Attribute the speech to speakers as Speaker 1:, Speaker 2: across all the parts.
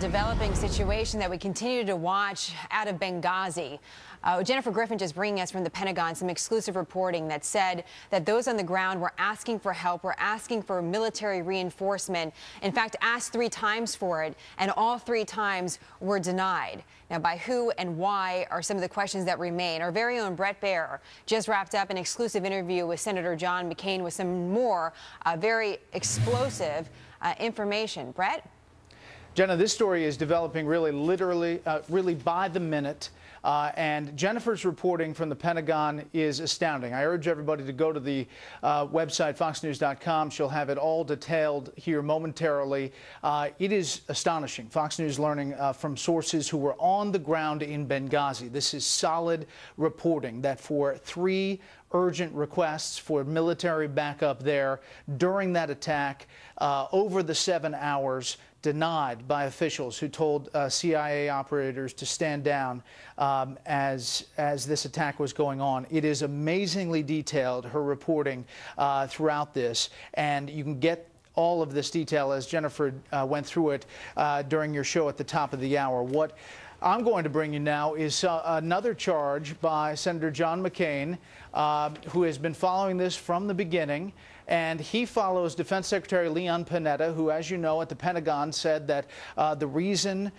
Speaker 1: developing situation that we continue to watch out of Benghazi. Jennifer Griffin just bringing us from the Pentagon some exclusive reporting that said that those on the ground were asking for help, were asking for military reinforcement, in fact asked 3 times for it, and all 3 times were denied. Now, by who and why are some of the questions that remain. Our very own Brett Baer just wrapped up an exclusive interview with Senator John McCain with some more very explosive information. Brett?
Speaker 2: Jenna, this story is developing really by the minute. And Jennifer's reporting from the Pentagon is astounding. I urge everybody to go to the website, foxnews.com. She'll have it all detailed here momentarily. It is astonishing. Fox News learning from sources who were on the ground in Benghazi. This is solid reporting that for 3 urgent requests for military backup there during that attack over the 7 hours, denied by officials who told CIA operators to stand down as this attack was going on. It is amazingly detailed, her reporting throughout this, and you can get all of this detail as Jennifer went through it during your show at the top of the hour. What I'm going to bring you now is another charge by Senator John McCain, who has been following this from the beginning. And he follows Defense Secretary Leon Panetta, who, as you know, at the Pentagon said that the reason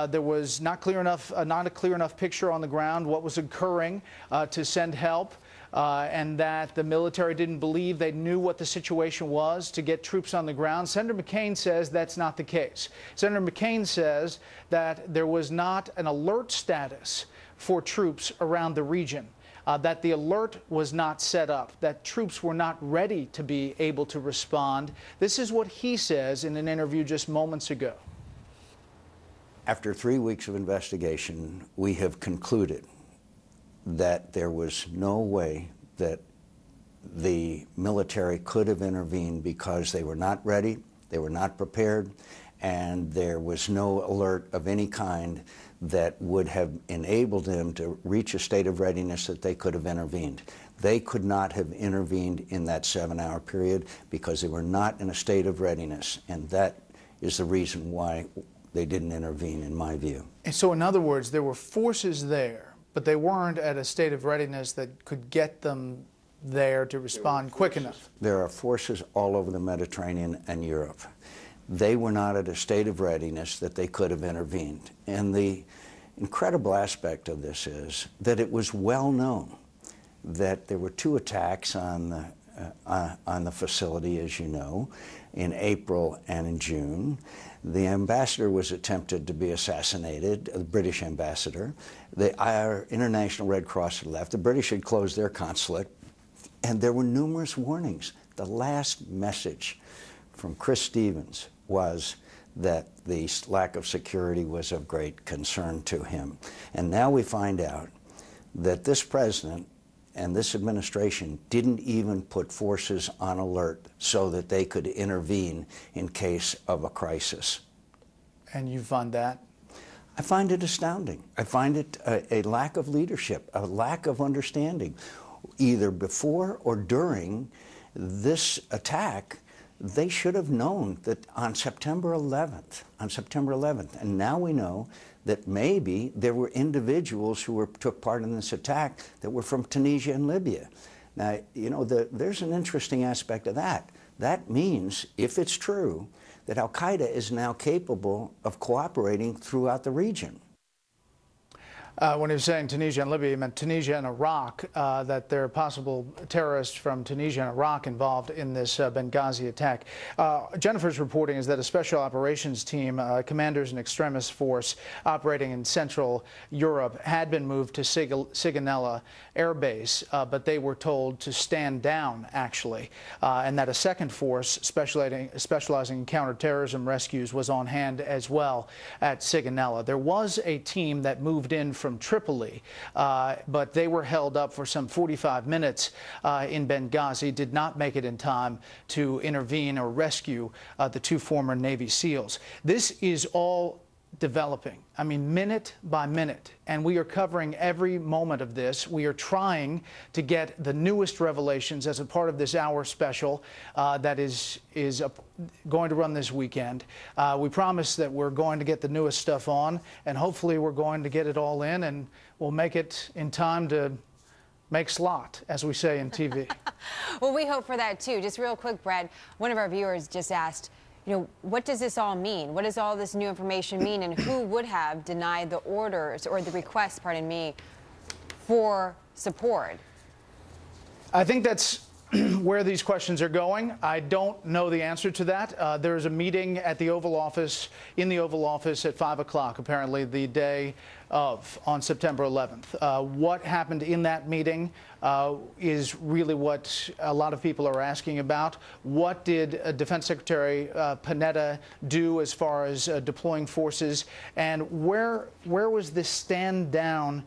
Speaker 2: there was not a clear enough picture on the ground what was occurring to send help, and that the military didn't believe they knew what the situation was to get troops on the ground. Senator McCain says that's not the case. Senator McCain says that there was not an alert status for troops around the region. That the alert was not set up, that troops were not ready to be able to respond. This is what he says in an interview just moments ago.
Speaker 3: After 3 weeks of investigation, we have concluded that there was no way that the military could have intervened because they were not ready, they were not prepared, and there was no alert of any kind that would have enabled them to reach a state of readiness that they could have intervened. They could not have intervened in that 7-hour period because they were not in a state of readiness, and that is the reason why they didn't intervene, in my view.
Speaker 2: And so, in other words, there were forces there, but they weren't at a state of readiness that could get them there to respond quick enough.
Speaker 3: There are forces all over the Mediterranean and Europe. They were not at a state of readiness that they could have intervened. And the incredible aspect of this is that it was well known that there were 2 attacks on the facility, as you know, in April and in June. The ambassador was attempted to be assassinated, the British ambassador. Our International Red Cross had left. The British had closed their consulate, and there were numerous warnings. The last message from Chris Stevens was that the lack of security was of great concern to him. And now we find out that this president and this administration didn't even put forces on alert so that they could intervene in case of a crisis.
Speaker 2: And you find that?
Speaker 3: I find it astounding. I find it a lack of leadership, a lack of understanding. Either before or during this attack, they should have known that on September 11th, and now we know that maybe there were individuals who took part in this attack that were from Tunisia and Libya. Now, you know, there's an interesting aspect of that. That means, if it's true, that al-Qaeda is now capable of cooperating throughout the region.
Speaker 2: When he was saying Tunisia and Libya, he meant Tunisia and Iraq, that there are possible terrorists from Tunisia and Iraq involved in this Benghazi attack. Jennifer's reporting is that a special operations team, commanders and extremist force operating in Central Europe, had been moved to Sigonella Air Base, but they were told to stand down, actually, and that a second force specializing in counterterrorism rescues was on hand as well at Sigonella. There was a team that moved in from Tripoli, but they were held up for some 45 minutes in Benghazi, did not make it in time to intervene or rescue the 2 former Navy SEALs. This is all developing. I mean, minute by minute. And we are covering every moment of this. We are trying to get the newest revelations as a part of this hour special that is going to run this weekend. We promise that we're going to get the newest stuff on, and hopefully we're going to get it all in, and we'll make it in time to make slot, as we say in TV.
Speaker 1: Well, we hope for that too. Just real quick, Brad, one of our viewers just asked, you know, what does this all mean? What does all this new information mean? And who would have denied the orders or the request, pardon me, for support?
Speaker 2: I think that's where these questions are going. I don't know the answer to that. There's a meeting at the Oval Office, in the Oval Office at 5 o'clock, apparently the day of, on September 11th. What happened in that meeting is really what a lot of people are asking about. What did Defense Secretary Panetta do as far as deploying forces, and where was this stand down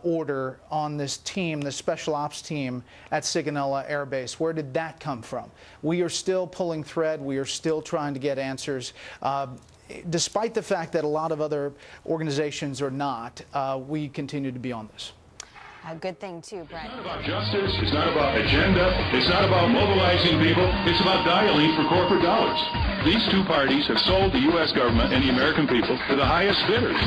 Speaker 2: order on this team, the special ops team at Sigonella Air Base? Where did that come from? We are still pulling thread. We are still trying to get answers. Despite the fact that a lot of other organizations are not, we continue to be on this.
Speaker 1: A good thing, too, Brett.
Speaker 4: It's not about justice. It's not about agenda. It's not about mobilizing people. It's about dialing for corporate dollars. These two parties have sold the U.S. government and the American people to the highest bidders.